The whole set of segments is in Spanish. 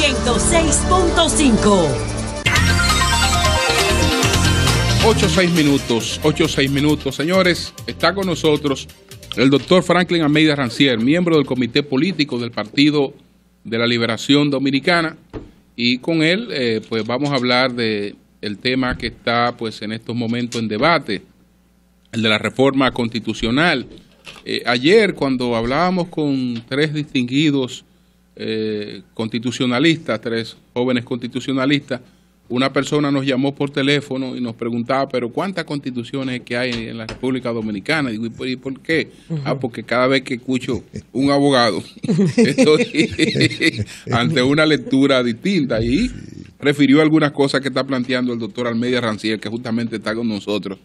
106.5. 8:06 minutos. Señores, está con nosotros el doctor Franklin Almeida Rancier, miembro del Comité Político del Partido de la Liberación Dominicana, y con él pues vamos a hablar de el tema que está pues en estos momentos en debate, el de la reforma constitucional. Ayer, cuando hablábamos con tres distinguidos constitucionalistas, tres jóvenes constitucionalistas, una persona nos llamó por teléfono y nos preguntaba, pero ¿cuántas constituciones que hay en la República Dominicana? Digo, ¿y por qué? Porque cada vez que escucho un abogado estoy ante una lectura distinta, y refirió algunas cosas que está planteando el doctor Almeida Rancier, que justamente está con nosotros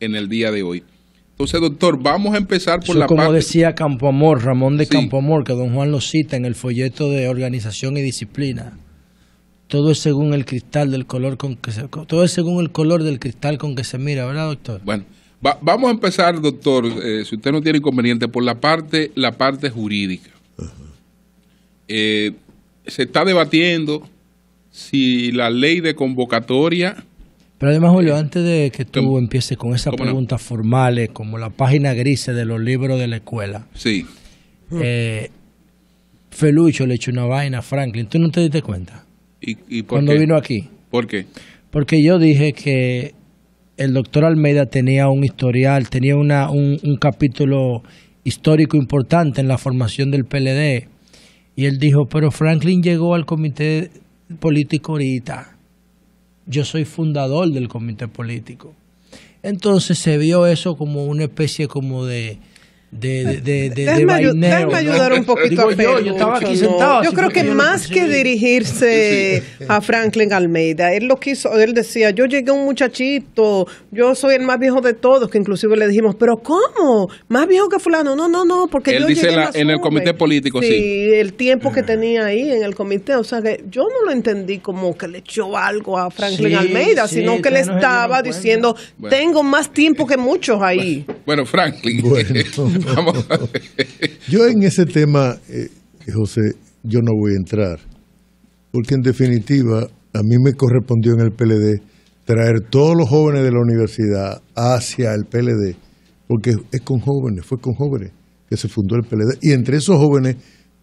en el día de hoy. Entonces, doctor, vamos a empezar por la parte... Como decía Campoamor, Ramón de Campoamor, que don Juan lo cita en el folleto de Organización y Disciplina. Todo es según el cristal del color con que se... Todo es según el color del cristal con que se mira, ¿verdad, doctor? Bueno, vamos a empezar, doctor, si usted no tiene inconveniente, por la parte jurídica. Se está debatiendo si la ley de convocatoria... Pero además, Julio, antes de que tú empieces con esas preguntas formales, como la página gris de los libros de la escuela. Sí. Felucho le echó una vaina a Franklin. ¿Tú no te diste cuenta? ¿Y por cuando qué? Vino aquí. ¿Por qué? Porque yo dije que el doctor Almeida tenía un historial, tenía un capítulo histórico importante en la formación del PLD. Y él dijo, pero Franklin llegó al comité político ahorita. Yo soy fundador del comité político. Entonces se vio eso como una especie como de déjame ayudar un poquito a Felucho. Yo estaba aquí sentado. Yo creo que más que dirigirse a Franklin Almeida, él decía, yo llegué un muchachito, yo soy el más viejo de todos, que inclusive le dijimos, pero ¿cómo? ¿Más viejo que fulano? No, porque él yo dice llegué más en el joven. comité político, sí, el tiempo que tenía ahí en el comité, o sea que yo no lo entendí como que le echó algo a Franklin Almeida, sino que le estaba diciendo, tengo más tiempo que muchos ahí. Bueno, Franklin. Vamos a ver. Yo en ese tema, José, yo no voy a entrar, porque en definitiva a mí me correspondió en el PLD traer todos los jóvenes de la universidad hacia el PLD, porque fue con jóvenes que se fundó el PLD, y entre esos jóvenes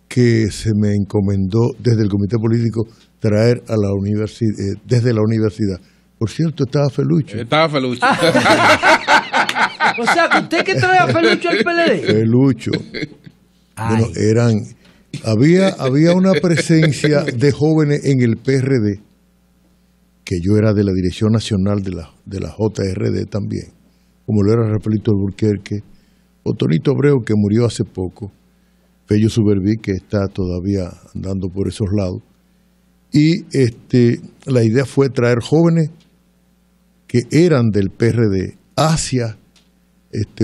que se me encomendó desde el comité político traer a la universidad, desde la universidad. Por cierto, estaba Felucho. O sea, que usted que trae a Felucho al PLD. Felucho. Bueno, había una presencia de jóvenes en el PRD, que yo era de la Dirección Nacional de la JRD también, como lo era Rafaelito Alburquerque, Otonito Abreu, que murió hace poco, Fello Suberví, que está todavía andando por esos lados, y la idea fue traer jóvenes que eran del PRD hacia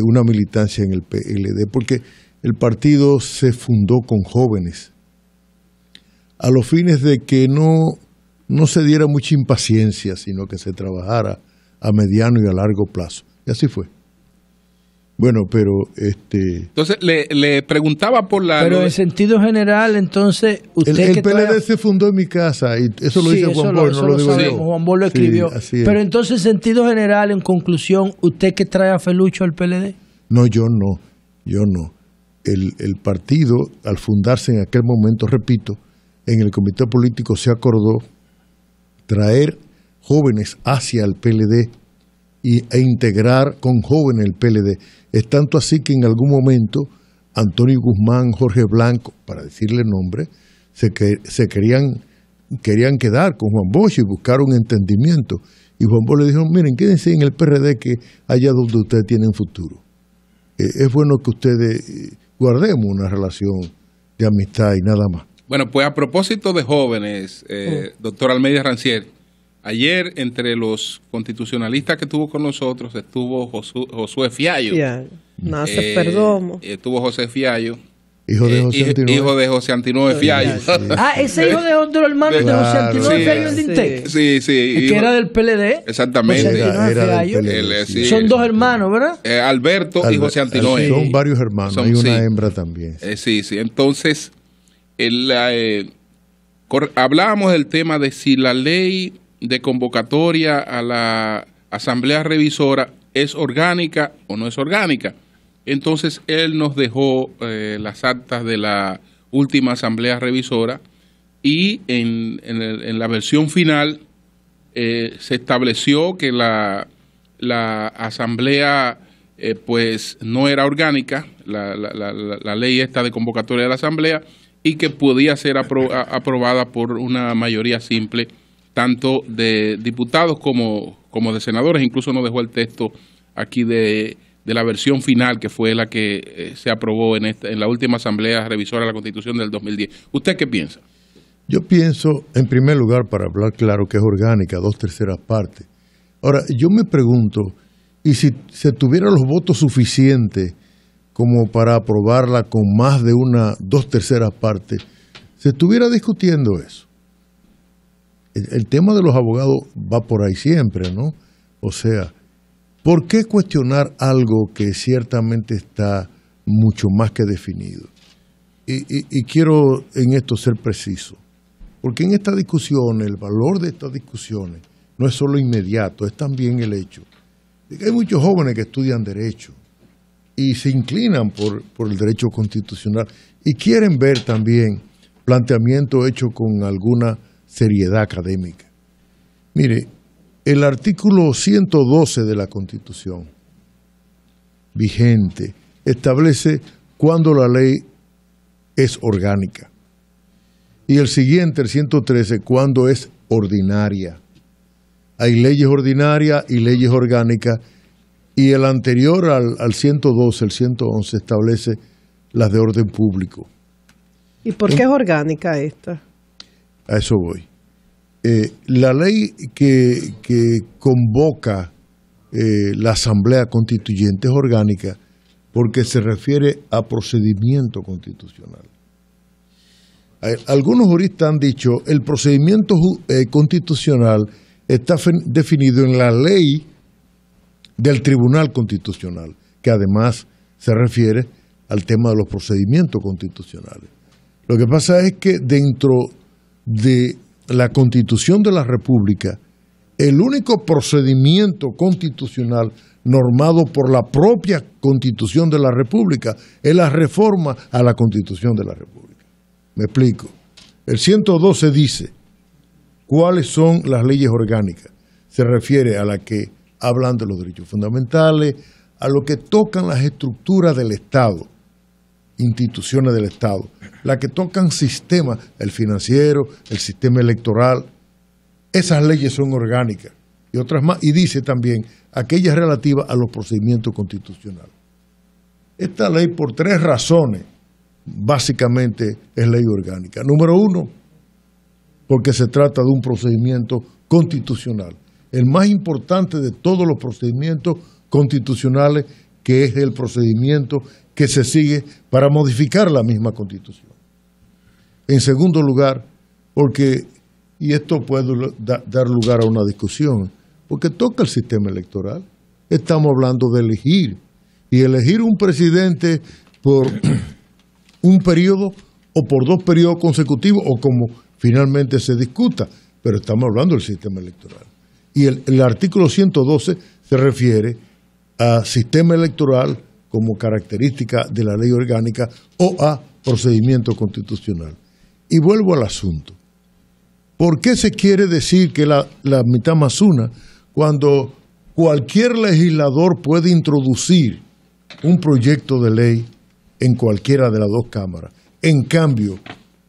una militancia en el PLD, porque el partido se fundó con jóvenes, a los fines de que no se diera mucha impaciencia, sino que se trabajara a mediano y a largo plazo. Y así fue. Bueno, pero entonces le preguntaba por la... Pero en sentido general, entonces... el PLD se fundó en mi casa, y eso lo dice Juan Bosch, no lo digo yo. Juan Bosch lo escribió. Sí, pero entonces, en sentido general, en conclusión, ¿usted que trae a Felucho al PLD? No, yo no. El partido, al fundarse en aquel momento, repito, en el comité político se acordó traer jóvenes hacia el PLD e integrar con jóvenes el PLD. Es tanto así que en algún momento Antonio Guzmán, Jorge Blanco, para decirle nombre, se querían quedar con Juan Bosch y buscar un entendimiento. Y Juan Bosch le dijo, miren, quédense en el PRD, que allá donde ustedes tienen futuro. Es bueno que ustedes guardemos una relación de amistad y nada más. Bueno, pues a propósito de jóvenes, doctor Almeida Rancier, ayer entre los constitucionalistas que estuvo con nosotros estuvo Josué Fiallo. Estuvo José Fiallo. Hijo de José Antinúe Fiallo. Sí. Ese hijo de otro hermano de José Antinúe Fiallo en Dintec. Sí. Que era del PLD. Exactamente. Era del PLD. Son dos hermanos, ¿verdad? Alberto y José Antinúe. Son varios hermanos, hay una hembra también. Sí. Entonces, Hablábamos del tema de si la ley de convocatoria a la Asamblea Revisora es orgánica o no es orgánica. Entonces él nos dejó las actas de la última Asamblea Revisora y en la versión final se estableció que la Asamblea pues no era orgánica, la ley esta de convocatoria de la Asamblea, y que podía ser aprobada por una mayoría simple, tanto de diputados como de senadores. Incluso nos dejó el texto aquí de la versión final, que fue la que se aprobó en la última Asamblea Revisora de la Constitución del 2010. ¿Usted qué piensa? Yo pienso, en primer lugar, para hablar claro, que es orgánica, 2/3 partes. Ahora, yo me pregunto, ¿y si se tuvieran los votos suficientes como para aprobarla con más de una 2/3 partes, se estuviera discutiendo eso? El tema de los abogados va por ahí siempre, ¿no? O sea, ¿por qué cuestionar algo que ciertamente está mucho más que definido? Y quiero en esto ser preciso, porque en esta discusión, el valor de estas discusiones no es solo inmediato, es también el hecho de que hay muchos jóvenes que estudian Derecho y se inclinan por el derecho constitucional y quieren ver también planteamientos hechos con alguna seriedad académica. Mire, el artículo 112 de la Constitución vigente establece cuándo la ley es orgánica. Y el siguiente, el 113, cuándo es ordinaria. Hay leyes ordinarias y leyes orgánicas, y el anterior al 112, el 111, establece las de orden público. ¿Y por qué es orgánica esta? A eso voy. La ley que convoca la Asamblea Constituyente es orgánica porque se refiere a procedimiento constitucional. Algunos juristas han dicho el procedimiento constitucional está definido en la ley del Tribunal Constitucional, que además se refiere al tema de los procedimientos constitucionales. Lo que pasa es que dentro de la Constitución de la República, el único procedimiento constitucional normado por la propia Constitución de la República es la reforma a la Constitución de la República. Me explico. El 112 dice cuáles son las leyes orgánicas. Se refiere a las que hablan de los derechos fundamentales, a lo que tocan las estructuras del Estado, instituciones del Estado, las que tocan sistemas, el financiero, el sistema electoral. Esas leyes son orgánicas y otras más, y dice también aquellas relativas a los procedimientos constitucionales. Esta ley, por 3 razones, básicamente es ley orgánica. Número 1, porque se trata de un procedimiento constitucional, el más importante de todos los procedimientos constitucionales, que es el procedimiento que se sigue para modificar la misma Constitución. En segundo lugar, porque, y esto puede dar lugar a una discusión, porque toca el sistema electoral. Estamos hablando de elegir, y elegir un presidente por un periodo o por 2 periodos consecutivos, o como finalmente se discuta, pero estamos hablando del sistema electoral. Y el artículo 112 se refiere a sistema electoral como característica de la ley orgánica o a procedimiento constitucional. Y vuelvo al asunto. ¿Por qué se quiere decir que la mitad más una cuando cualquier legislador puede introducir un proyecto de ley en cualquiera de las 2 cámaras? En cambio,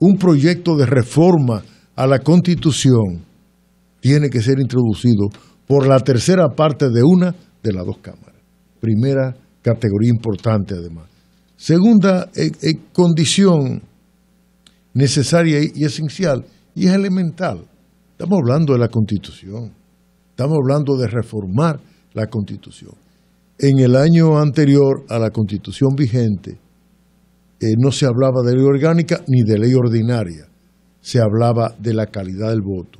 un proyecto de reforma a la Constitución tiene que ser introducido por la 3ª parte de una de las 2 cámaras. Primera categoría importante, además. Segunda condición necesaria y esencial, y es elemental. Estamos hablando de la Constitución. Estamos hablando de reformar la Constitución. En el año anterior a la Constitución vigente, no se hablaba de ley orgánica ni de ley ordinaria. Se hablaba de la calidad del voto,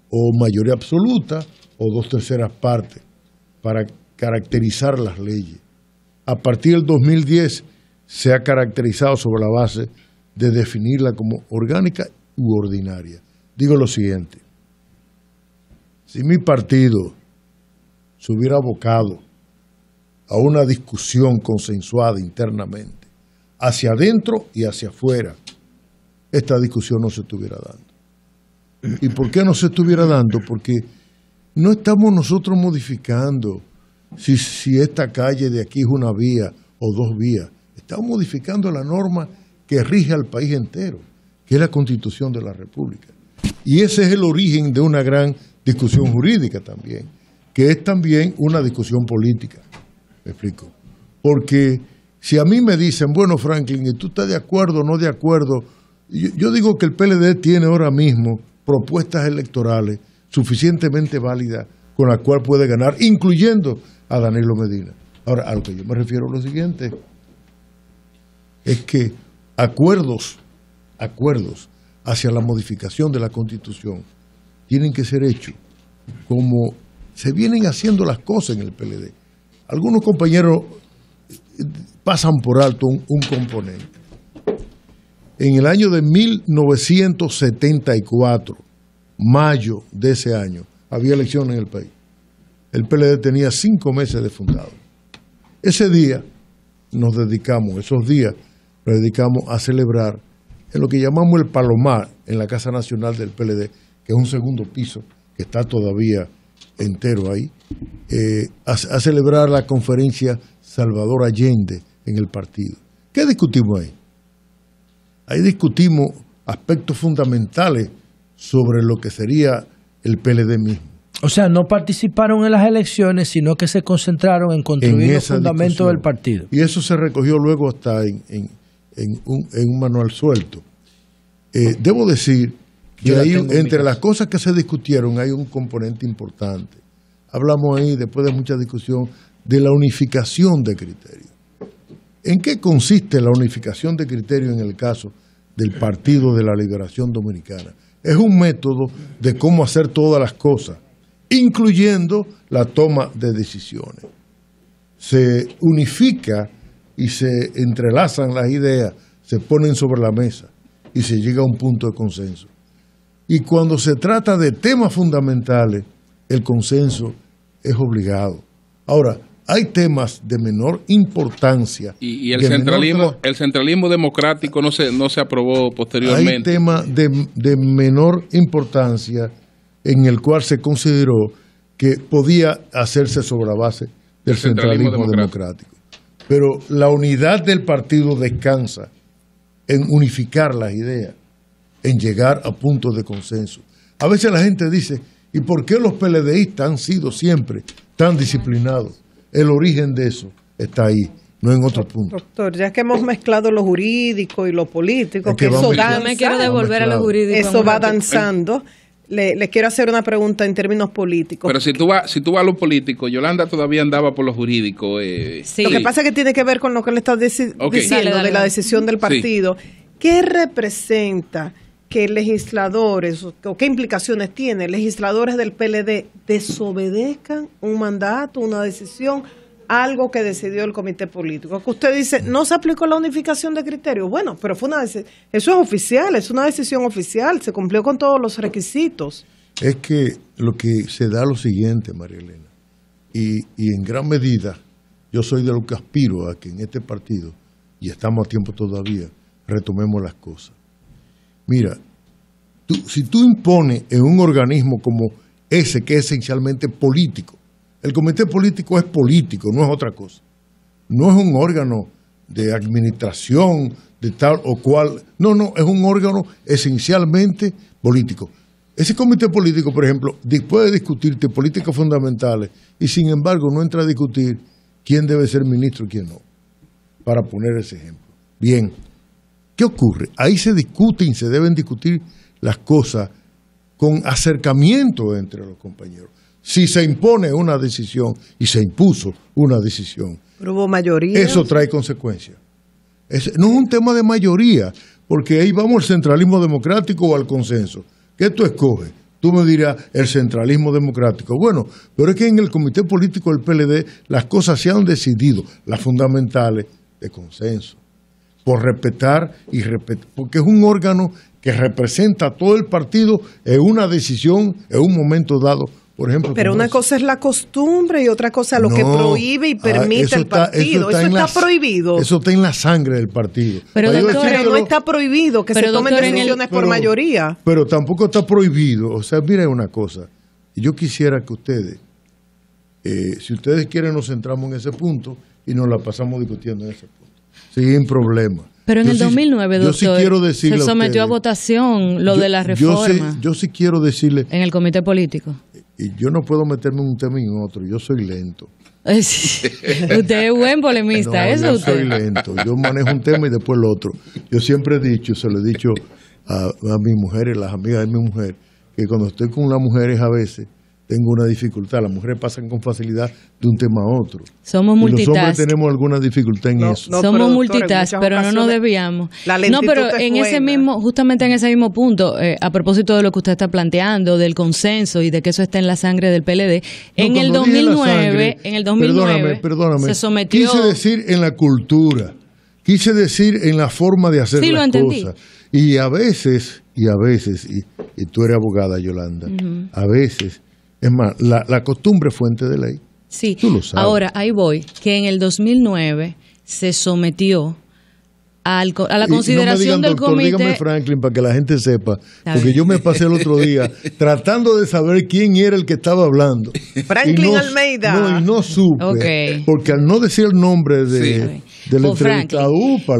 o mayoría absoluta, o 2/3 partes, para caracterizar las leyes. A partir del 2010 se ha caracterizado sobre la base de definirla como orgánica u ordinaria. digo lo siguiente. Si mi partido se hubiera abocado a una discusión consensuada internamente, hacia adentro y hacia afuera, esta discusión no se estuviera dando. ¿Y por qué no se estuviera dando? Porque no estamos nosotros modificando si esta calle de aquí es una vía o dos vías. Estamos modificando la norma que rige al país entero, que es la Constitución de la República. Y ese es el origen de una gran discusión jurídica también, que es también una discusión política. ¿Me explico? Porque si a mí me dicen, bueno, Franklin, ¿y tú estás de acuerdo o no de acuerdo? Yo digo que el PLD tiene ahora mismo propuestas electorales suficientemente válidas con las cuales puede ganar, incluyendo a Danilo Medina. Ahora, a lo que yo me refiero es lo siguiente, es que acuerdos hacia la modificación de la Constitución tienen que ser hechos como se vienen haciendo las cosas en el PLD. Algunos compañeros pasan por alto un componente. En el año de 1974, mayo de ese año, había elecciones en el país. El PLD tenía 5 meses de fundado. Ese día esos días nos dedicamos a celebrar en lo que llamamos el Palomar, en la Casa Nacional del PLD, que es un segundo piso que está todavía entero ahí, a celebrar la conferencia Salvador Allende en el partido. ¿Qué discutimos ahí? Ahí discutimos aspectos fundamentales sobre lo que sería el PLD mismo. O sea, no participaron en las elecciones, sino que se concentraron en construir los fundamentos del partido. Y eso se recogió luego hasta en un manual suelto. Debo decir que entre las cosas que se discutieron hay un componente importante. Hablamos ahí, después de mucha discusión, de la unificación de criterios. ¿En qué consiste la unificación de criterios en el caso del Partido de la Liberación Dominicana? Es un método de cómo hacer todas las cosas, incluyendo la toma de decisiones. Se unifica y se entrelazan las ideas, se ponen sobre la mesa y se llega a un punto de consenso. Y cuando se trata de temas fundamentales, el consenso es obligado. Ahora, hay temas de menor importancia. Y el centralismo democrático no se aprobó posteriormente. Hay temas de menor importancia en el cual se consideró que podía hacerse sobre la base del centralismo democrático. Pero la unidad del partido descansa en unificar las ideas, en llegar a puntos de consenso. A veces la gente dice, ¿y por qué los PLDistas han sido siempre tan disciplinados? El origen de eso está ahí, no en otro punto. Doctor, ya que hemos mezclado lo jurídico y lo político, que eso danza, me quiero devolver a lo jurídico. Eso va danzando. Le quiero hacer una pregunta en términos políticos. Pero si tú vas a lo político, Yolanda todavía andaba por lo jurídico. Sí. Lo que pasa es que tiene que ver con lo que le estás diciendo de la decisión del partido. Sí. ¿Qué representa que legisladores, o qué implicaciones tiene legisladores del PLD desobedezcan un mandato, una decisión, algo que decidió el comité político? Que usted dice, no se aplicó la unificación de criterios. Bueno, pero eso es oficial, es una decisión oficial, se cumplió con todos los requisitos. Es que lo que se da es lo siguiente, María Elena, y en gran medida yo soy de lo que aspiro a que en este partido, y estamos a tiempo todavía, retomemos las cosas. Mira, si tú impones en un organismo como ese, que es esencialmente político, el comité político es político, no es otra cosa. No es un órgano de administración de tal o cual. No, es un órgano esencialmente político. Ese comité político, por ejemplo, puede discutirte políticas fundamentales y sin embargo no entra a discutir quién debe ser ministro y quién no, para poner ese ejemplo. Bien, ¿qué ocurre? Ahí se discuten, se deben discutir las cosas con acercamiento entre los compañeros. Si se impone una decisión, y se impuso una decisión, pero hubo mayoría, eso trae consecuencias. No es un tema de mayoría, porque ahí vamos al centralismo democrático o al consenso. ¿Qué tú escoges? Tú me dirás el centralismo democrático. Bueno, pero es que en el comité político del PLD las cosas se han decidido, las fundamentales, de consenso. por respetar porque es un órgano que representa a todo el partido en una decisión, en un momento dado. Por ejemplo, pero una cosa es la costumbre y otra cosa lo que prohíbe y permite el partido. Eso está prohibido. Eso está en la sangre del partido. Pero no está prohibido que se tomen decisiones por mayoría. Pero tampoco está prohibido. O sea, mira una cosa. Yo quisiera que ustedes, si ustedes quieren, nos centramos en ese punto y nos la pasamos discutiendo en ese punto. Sin problema. Pero en el 2009, doctor, se sometió a votación lo de la reforma. Yo sí quiero decirle. En el comité político. Y yo no puedo meterme en un tema y en otro, yo soy lento. Usted es buen polemista, yo soy lento, yo manejo un tema y después el otro. Yo siempre he dicho, se lo he dicho a mis mujeres, las amigas de mi mujer, que cuando estoy con las mujeres a veces tengo una dificultad. Las mujeres pasan con facilidad de un tema a otro. Somos multitask. Los hombres tenemos alguna dificultad en eso. Somos multitask, pero no nos desviamos. No, pero en ese mismo, justamente en ese mismo punto, a propósito de lo que usted está planteando, del consenso y de que eso está en la sangre del PLD, en el 2009, perdóname, se sometió. Quise decir en la cultura, quise decir en la forma de hacer las cosas. Y a veces, y tú eres abogada, Yolanda, a veces. Es más, la costumbre es fuente de ley. Sí, tú lo sabes. Ahora, ahí voy, que en el 2009 se sometió a la consideración del comité. Dígame, Franklin, para que la gente sepa, porque yo me pasé el otro día tratando de saber quién era el que estaba hablando. Franklin Almeida. No supe, porque al no decir el nombre del entrevistado,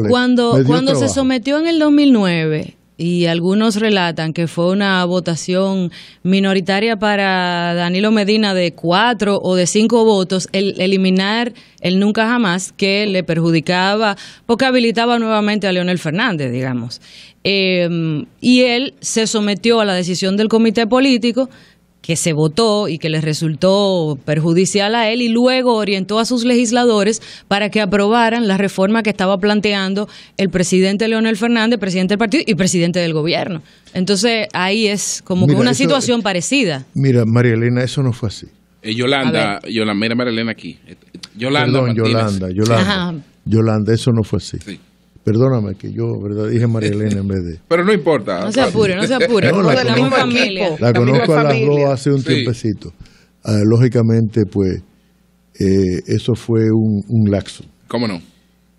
cuando se sometió en el 2009, y algunos relatan que fue una votación minoritaria para Danilo Medina de 4 o de 5 votos, el eliminar el nunca jamás, que le perjudicaba, porque habilitaba nuevamente a Leonel Fernández, digamos. Y él se sometió a la decisión del comité político, que se votó y que le resultó perjudicial a él, y luego orientó a sus legisladores para que aprobaran la reforma que estaba planteando el presidente Leonel Fernández, presidente del partido y presidente del gobierno. Entonces ahí es como que una situación parecida. Mira, María Elena, eso no fue así. Yolanda, mira María Elena aquí. Yolanda, eso no fue así. Sí. Perdóname que yo, ¿verdad? Dije María Elena en vez de... Pero no importa. No se apure. No, la conozco a las dos hace un tiempecito. Lógicamente, pues, eso fue un laxo. ¿Cómo no?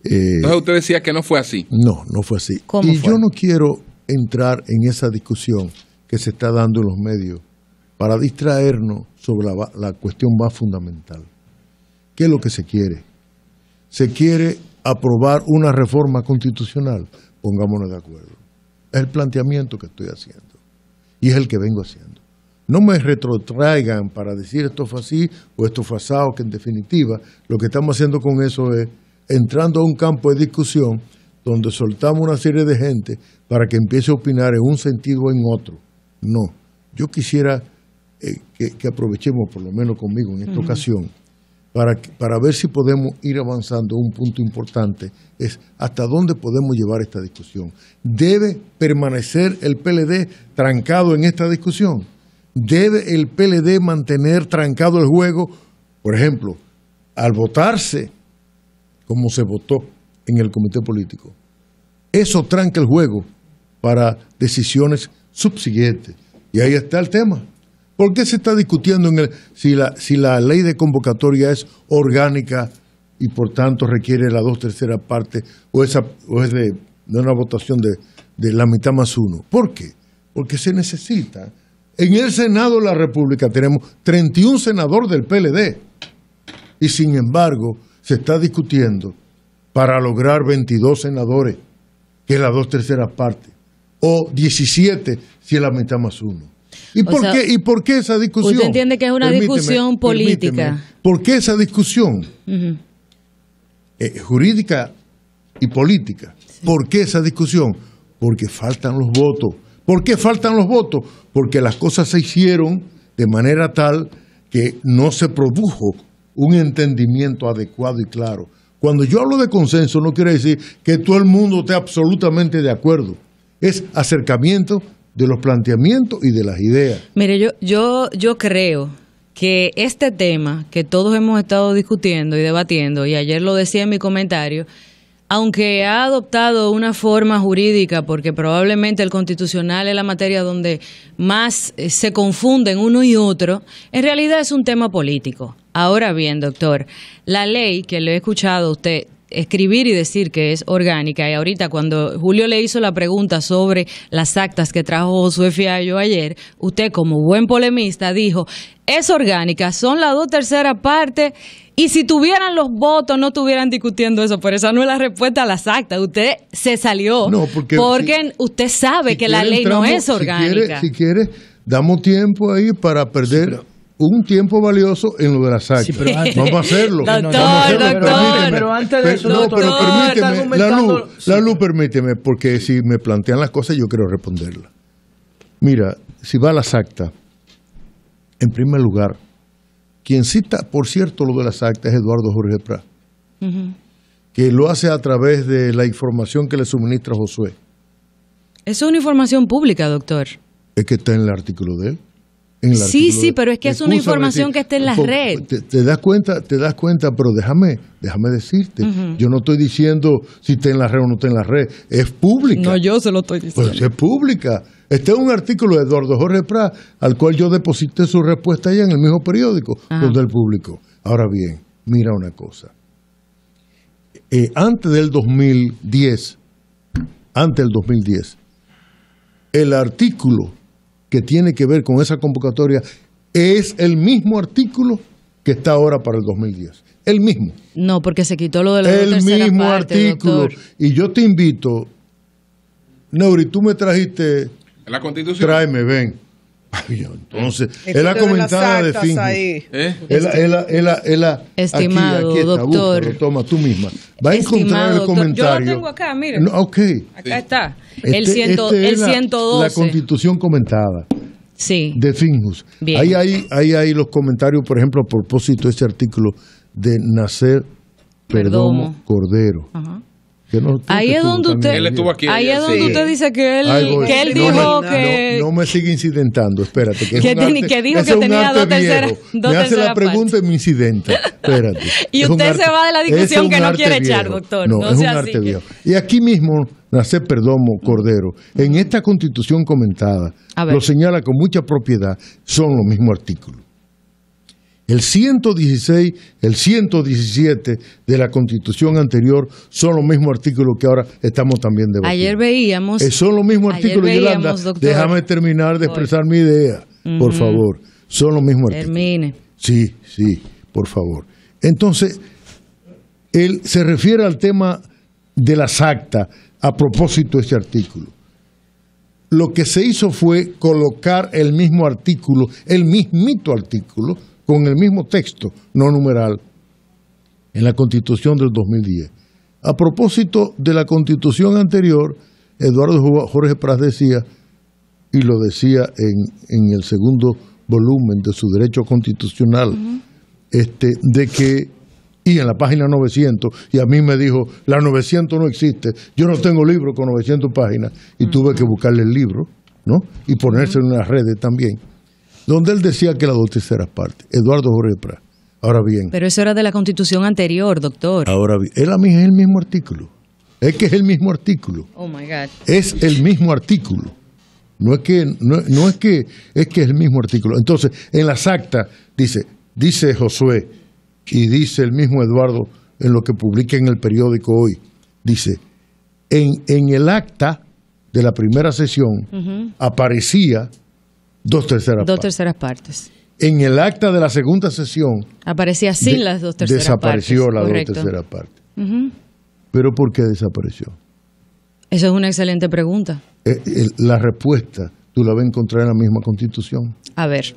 Entonces usted decía que no fue así. No fue así. ¿Cómo fue? Yo no quiero entrar en esa discusión que se está dando en los medios para distraernos sobre la cuestión más fundamental. ¿Qué es lo que se quiere? Se quiere aprobar una reforma constitucional. Pongámonos de acuerdo. Es el planteamiento que estoy haciendo y es el que vengo haciendo. No me retrotraigan para decir esto fue así o esto fue asado, que en definitiva lo que estamos haciendo con eso es entrando a un campo de discusión donde soltamos una serie de gente para que empiece a opinar en un sentido o en otro. No, yo quisiera que aprovechemos, por lo menos conmigo en esta ocasión, para ver si podemos ir avanzando. Un punto importante es hasta dónde podemos llevar esta discusión. ¿Debe permanecer el PLD trancado en esta discusión? ¿Debe el PLD mantener trancado el juego? Por ejemplo, al votarse como se votó en el comité político, eso tranca el juego para decisiones subsiguientes. Y ahí está el tema. ¿Por qué se está discutiendo si la ley de convocatoria es orgánica y por tanto requiere la 2/3 partes o es de una votación de la mitad más uno? ¿Por qué? Porque se necesita. En el Senado de la República tenemos 31 senadores del PLD y sin embargo se está discutiendo para lograr 22 senadores, que es la 2/3 partes, o 17 si es la mitad más uno. ¿Y por qué esa discusión? ¿Usted entiende que es una discusión política? ¿Por qué esa discusión jurídica y política? Sí. ¿Por qué esa discusión? Porque faltan los votos. ¿Por qué faltan los votos? Porque las cosas se hicieron de manera tal que no se produjo un entendimiento adecuado y claro. Cuando yo hablo de consenso no quiere decir que todo el mundo esté absolutamente de acuerdo. Es acercamiento de los planteamientos y de las ideas. Mire, yo creo que este tema que todos hemos estado discutiendo y debatiendo, y ayer lo decía en mi comentario, aunque ha adoptado una forma jurídica, porque probablemente el constitucional es la materia donde más se confunden uno y otro, en realidad es un tema político. Ahora bien, doctor, la ley que le he escuchado a usted escribir y decir que es orgánica, y ahorita cuando Julio le hizo la pregunta sobre las actas que trajo Josué Fiallo ayer, usted como buen polemista dijo, es orgánica, son las 2/3 partes, y si tuvieran los votos no estuvieran discutiendo eso, pero esa no es la respuesta a las actas. Usted se salió porque usted sabe que la ley no es orgánica. Si quiere, damos tiempo ahí para perder un tiempo valioso en lo de las actas. Sí, vamos a hacerlo. Pero antes de eso, pero permíteme, la luz, permíteme, porque si me plantean las cosas yo quiero responderlas. Mira, si va a las actas, en primer lugar, quien cita, por cierto, lo de las actas es Eduardo Jorge Prat, que lo hace a través de la información que le suministra Josué. Eso es una información pública, doctor. Es que está en el artículo de él. Sí, pero es que es una información que está en la red. Te das cuenta, pero déjame decirte. Yo no estoy diciendo si está en la red o no está en la red. Es pública. No, yo se lo estoy diciendo. Pues es pública. Este es un artículo de Eduardo Jorge Prat, al cual yo deposité su respuesta allá en el mismo periódico donde él publicó. Ahora bien, mira una cosa. Antes del 2010, el artículo que tiene que ver con esa convocatoria es el mismo artículo que está ahora para el 2010. El mismo. No, porque se quitó lo de la tercera parte. El mismo artículo. Doctor. Y yo te invito, Neuri, tú me trajiste la Constitución. Tráeme, ven. Entonces, es la comentada de Fingus. Estimado aquí está, doctor. Búscalo, toma tú misma. Va a encontrar el comentario. Yo lo tengo acá, mire. No, okay. Acá está. El 112. La Constitución comentada. Sí. De Fingus. Ahí hay los comentarios, por ejemplo, a propósito de ese artículo de Nacer Perdomo Cordero. Ajá. Ahí es donde usted dice que él dijo que no me sigue incidentando, espérate, que dijo que tenía 2/3. Me hace la pregunta y me incidenta, espérate. Y usted se va de la discusión que no quiere echar, doctor. No, es un arte viejo. Y aquí mismo Nacer Perdomo Cordero, en esta Constitución comentada, lo señala con mucha propiedad, son los mismos artículos. El 116, el 117 de la Constitución anterior son los mismos artículos que ahora estamos también debatiendo. Ayer veíamos. Son los mismos artículos, Yolanda. Déjame terminar de expresar mi idea, por favor. Son los mismos artículos. Termine. Sí, por favor. Entonces, él se refiere al tema de las actas a propósito de ese artículo. Lo que se hizo fue colocar el mismo artículo, el mismito artículo, con el mismo texto, no numeral, en la Constitución del 2010. A propósito de la Constitución anterior, Eduardo Jorge Prat decía, y lo decía en el segundo volumen de su Derecho Constitucional, de que, y en la página 900, y a mí me dijo, la 900 no existe, yo no tengo libro con 900 páginas, y tuve que buscarle el libro, ¿no? Y ponerse en las redes también, donde él decía que la 2/3 partes. Eduardo Jorge Prat. Ahora bien. Pero eso era de la Constitución anterior, doctor. Ahora bien, es el mismo artículo. Es que es el mismo artículo. Oh my God. Es el mismo artículo. No es que es el mismo artículo. Entonces, en las actas dice Josué y dice el mismo Eduardo en lo que publica en el periódico hoy. Dice, en el acta de la primera sesión aparecía 2/3 partes. En el acta de la segunda sesión aparecía sin las 2/3 partes. Desapareció la 2/3 parte. ¿Pero por qué desapareció? Eso es una excelente pregunta. La respuesta tú la vas a encontrar en la misma Constitución. A ver.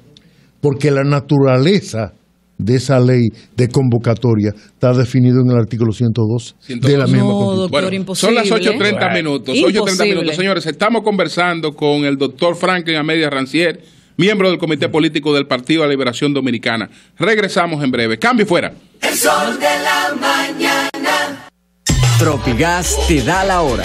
Porque la naturaleza de esa ley de convocatoria está definido en el artículo 102 de la misma Constitución. Doctor, imposible. Son las 8:30 minutos. 8:30 minutos. Señores, estamos conversando con el doctor Franklin Amedia Rancière, miembro del Comité Político del Partido de la Liberación Dominicana. Regresamos en breve. Cambio fuera. El sol de la mañana. Tropigas te da la hora.